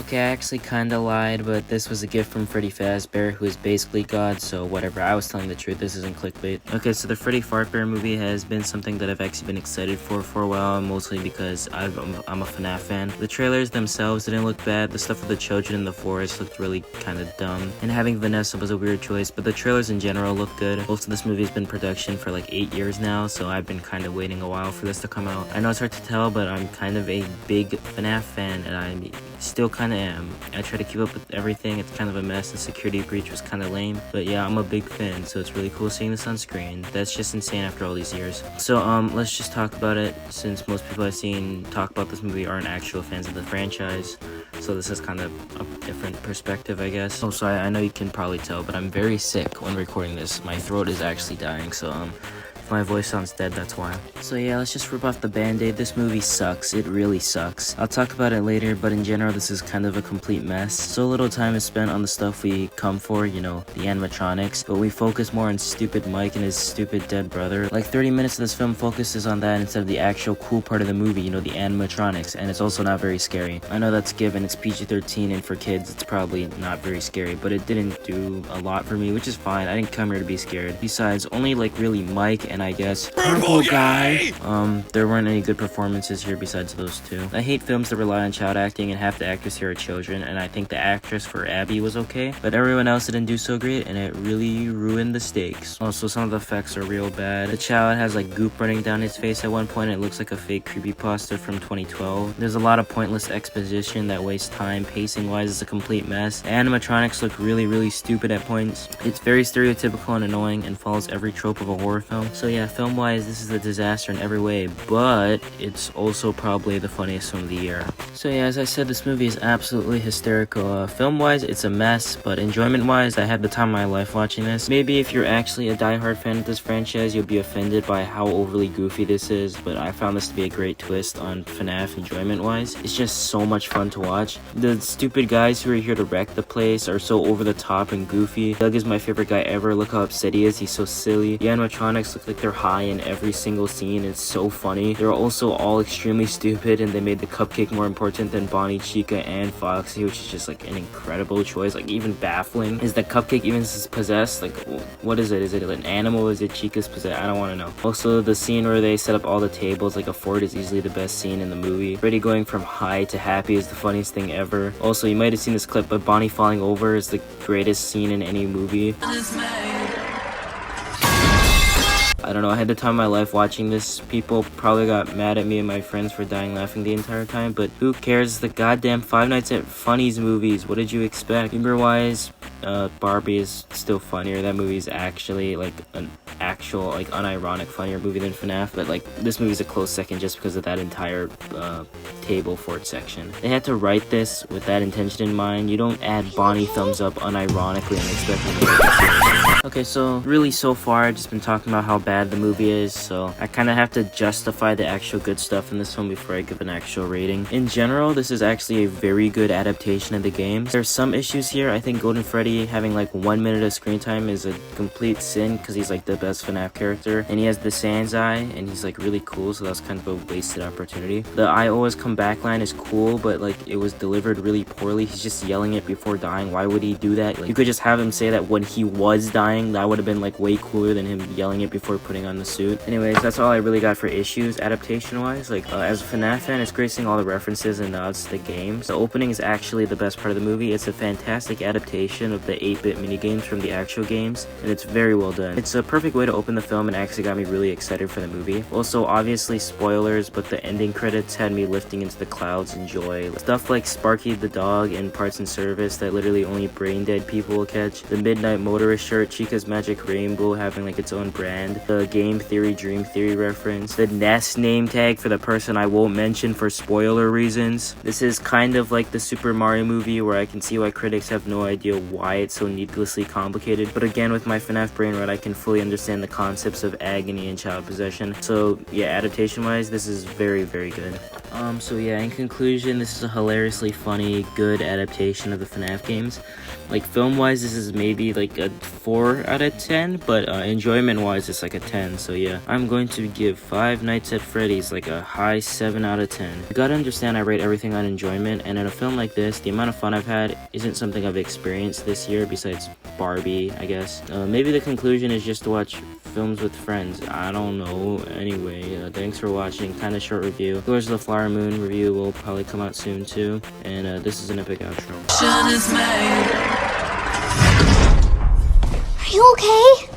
Okay, I actually kinda lied, but this was a gift from Freddy Fazbear, who is basically God, so whatever, I was telling the truth, this isn't clickbait. Okay, so the Freddy Fartbear movie has been something that I've actually been excited for a while, mostly because I'm a FNAF fan. The trailers themselves didn't look bad, the stuff with the children in the forest looked really kinda dumb, and having Vanessa was a weird choice, but the trailers in general look good. Also, this movie has been in production for like 8 years now, so I've been kinda waiting a while for this to come out. I know it's hard to tell, but I'm kind of a big FNAF fan, and I still kinda am. I try to keep up with everything. It's kind of a mess. The security breach was kinda lame, but yeah, I'm a big fan, so it's really cool seeing this on screen. That's just insane after all these years. So let's just talk about it, since most people I've seen talk about this movie aren't actual fans of the franchise. So this is kind of a different perspective, I guess. Oh, so I know you can probably tell, but I'm very sick when recording this. My throat is actually dying, so if my voice sounds dead, that's why. So yeah, let's just rip off the band-aid. This movie sucks. It really sucks. I'll talk about it later, but in general, this is kind of a complete mess. So little time is spent on the stuff we come for, you know, the animatronics, but we focus more on stupid Mike and his stupid dead brother. Like 30 minutes of this film focuses on that instead of the actual cool part of the movie, you know, the animatronics, and it's also not very scary. I know that's given, it's PG-13, and for kids, it's probably not very scary, but it didn't do a lot for me, which is fine. I didn't come here to be scared. Besides, only like really Mike and I guess Purple Guy. There weren't any good performances here besides those two. I hate films that rely on child acting, and half the actors here are children, and I think the actress for Abby was okay, but everyone else didn't do so great, and it really ruined the stakes. Also, some of the effects are real bad. The child has like goop running down his face at one point. It looks like a fake creepypasta from 2012. There's a lot of pointless exposition that wastes time. Pacing wise, it's a complete mess. The animatronics look really stupid at points. It's very stereotypical and annoying and follows every trope of a horror film. So yeah, film wise, this is a disaster in every way, but it's also probably the funniest film of the year. So yeah, as I said, this movie is absolutely hysterical. Film wise, it's a mess, but enjoyment wise, I had the time of my life watching this. Maybe if you're actually a diehard fan of this franchise, you'll be offended by how overly goofy this is, but I found this to be a great twist on FNAF enjoyment wise. It's just so much fun to watch. The stupid guys who are here to wreck the place are so over the top and goofy. Doug is my favorite guy ever. Look how upset he is. He's so silly. The animatronics look like they're high in every single scene. It's so funny. They're also all extremely stupid, and they made the cupcake more important than Bonnie, Chica, and Foxy, which is just like an incredible choice. Like even baffling. Is the cupcake even possessed? Like what is it? Is it an animal? Is it Chica's possessed? I don't want to know. Also, the scene where they set up all the tables like a fort is easily the best scene in the movie. Freddy going from high to happy is the funniest thing ever. Also, you might have seen this clip, but Bonnie falling over is the greatest scene in any movie. I don't know, I had the time of my life watching this. People probably got mad at me and my friends for dying laughing the entire time, but who cares? The goddamn Five Nights at Funny's movies. What did you expect? Humor wise, Barbie is still funnier. That movie is actually like an actual like unironic funnier movie than FNAF, but like this movie's a close second just because of that entire table fort section. They had to write this with that intention in mind. You don't add Bonnie thumbs up unironically and expect me to. Okay, so really so far I've just been talking about how bad the movie is, so I kind of have to justify the actual good stuff in this film before I give an actual rating. In general, this is actually a very good adaptation of the games. There's some issues here. I think Golden Freddy having like 1 minute of screen time is a complete sin because he's like the best FNAF character, and he has the Sans Eye, and he's like really cool, so that's kind of a wasted opportunity. The I always come back line is cool, but like it was delivered really poorly. He's just yelling it before dying. Why would he do that? Like you could just have him say that when he was dying. That would have been like way cooler than him yelling it before putting on the suit. Anyways, that's all I really got for issues adaptation wise. Like as a FNAF fan, it's great seeing all the references and nods to the games. The opening is actually the best part of the movie. It's a fantastic adaptation of the 8-bit minigames from the actual games, and it's very well done. It's a perfect way to open the film and actually got me really excited for the movie. Also, obviously spoilers, but the ending credits had me lifting into the clouds in joy. Stuff like Sparky the dog and Parts and Service that literally only brain dead people will catch. The Midnight Motorist shirt, Chica's Magic Rainbow having like its own brand, the Game Theory Dream Theory reference, the Nest name tag for the person I won't mention for spoiler reasons. This is kind of like the Super Mario movie where I can see why critics have no idea why it's so needlessly complicated, but again with my FNAF brain rot I can fully understand the concepts of agony and child possession. So yeah, adaptation wise this is very good. So yeah, in conclusion, this is a hilariously funny, good adaptation of the FNAF games. Like film wise, this is maybe like a 4 4 out of 10, but enjoyment wise it's like a 10. So yeah, I'm going to give Five Nights at Freddy's like a high 7 out of 10. You gotta understand I rate everything on enjoyment, and in a film like this, the amount of fun I've had isn't something I've experienced this year besides Barbie, I guess. Maybe the conclusion is just to watch films with friends. I don't know. Anyway, thanks for watching. Kind of short review. Of course, the Flower Moon review will probably come out soon too, and this is an epic outro. Are you okay?